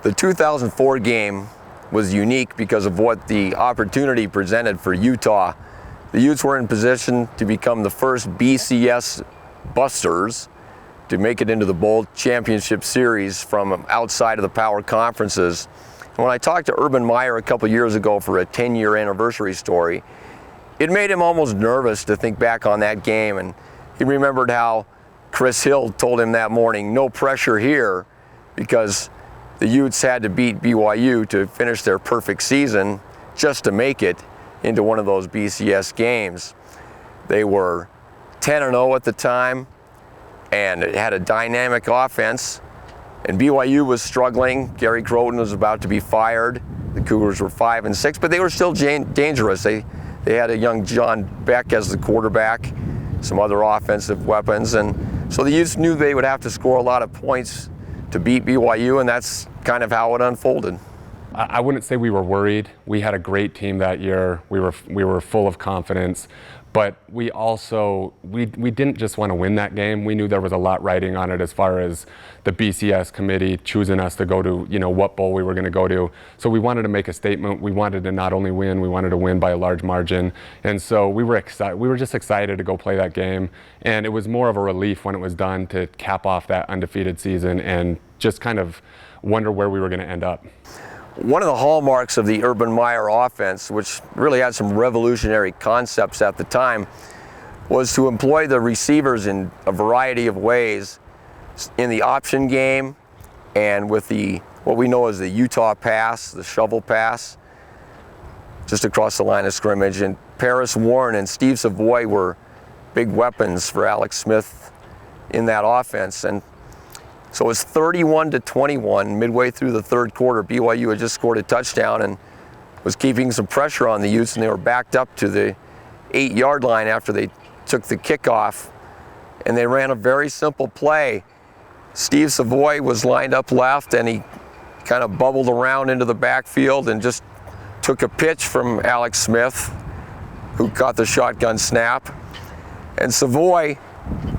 The 2004 game was unique because of what the opportunity presented for Utah. The Utes were in position to become the first BCS busters to make it into the Bowl Championship Series from outside of the power conferences. And when I talked to Urban Meyer a couple years ago for a 10-year anniversary story, it made him almost nervous to think back on that game. And he remembered how Chris Hill told him that morning, no pressure here, because the Utes had to beat BYU to finish their perfect season just to make it into one of those BCS games. They were 10-0 at the time, and it had a dynamic offense, and BYU was struggling. Gary Croton was about to be fired. The Cougars were 5-6, but they were still dangerous. They had a young John Beck as the quarterback, some other offensive weapons, and so the Utes knew they would have to score a lot of points to beat BYU, and that's kind of how it unfolded. I wouldn't say we were worried. We had a great team that year. We were full of confidence, but we also we didn't just want to win that game. We knew there was a lot riding on it as far as the BCS committee choosing us to go to, what bowl we were going to go to. So we wanted to make a statement. We wanted to not only win, we wanted to win by a large margin. And so we were excited. We were just excited to go play that game. And it was more of a relief when it was done to cap off that undefeated season and just kind of wonder where we were going to end up. One of the hallmarks of the Urban Meyer offense, which really had some revolutionary concepts at the time, was to employ the receivers in a variety of ways in the option game and with what we know as the Utah pass, the shovel pass, just across the line of scrimmage. And Paris Warren and Steve Savoy were big weapons for Alex Smith in that offense. And so it was 31-21 midway through the third quarter. BYU had just scored a touchdown and was keeping some pressure on the Utes, and they were backed up to the 8-yard line after they took the kickoff, and they ran a very simple play. Steve Savoy was lined up left, and he kind of bubbled around into the backfield and just took a pitch from Alex Smith, who caught the shotgun snap. And Savoy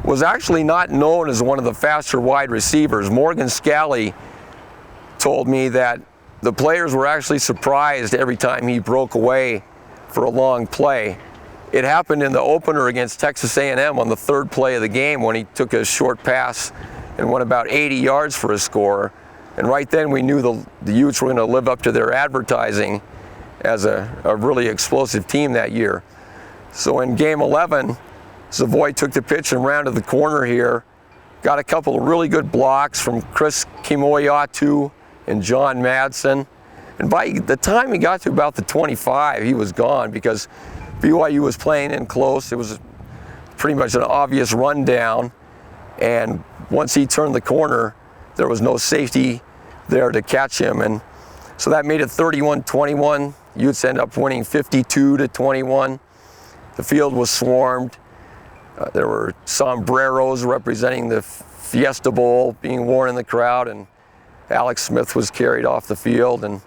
was actually not known as one of the faster wide receivers. Morgan Scally told me that the players were actually surprised every time he broke away for a long play. It happened in the opener against Texas A&M on the third play of the game when he took a short pass and went about 80 yards for a score. And right then we knew the Utes were going to live up to their advertising as a really explosive team that year. So in game 11, Savoy took the pitch and ran to the corner here, got a couple of really good blocks from Chris Kimoyatu and John Madsen. And by the time he got to about the 25, he was gone because BYU was playing in close. It was pretty much an obvious rundown. And once he turned the corner, there was no safety there to catch him. And so that made it 31-21. Utes end up winning 52-21. The field was swarmed. There were sombreros representing the Fiesta Bowl being worn in the crowd, and Alex Smith was carried off the field. And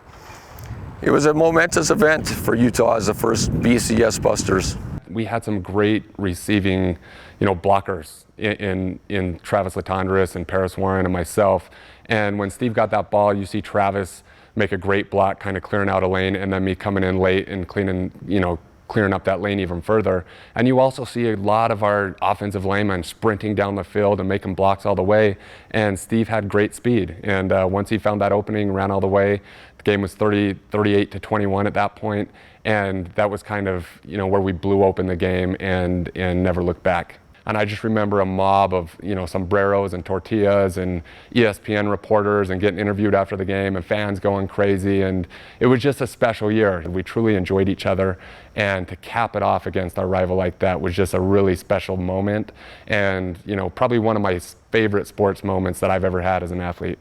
it was a momentous event for Utah as the first BCS busters. We had some great receiving, blockers in Travis Latondras and Paris Warren and myself. And when Steve got that ball, you see Travis make a great block, kind of clearing out a lane, and then me coming in late and clearing up that lane even further. And you also see a lot of our offensive linemen sprinting down the field and making blocks all the way. And Steve had great speed. And once he found that opening, ran all the way. The game was 38-21 at that point. And that was kind of, where we blew open the game and never looked back. And I just remember a mob of, sombreros and tortillas and ESPN reporters and getting interviewed after the game and fans going crazy. And it was just a special year. We truly enjoyed each other. And to cap it off against our rival like that was just a really special moment. And, probably one of my favorite sports moments that I've ever had as an athlete.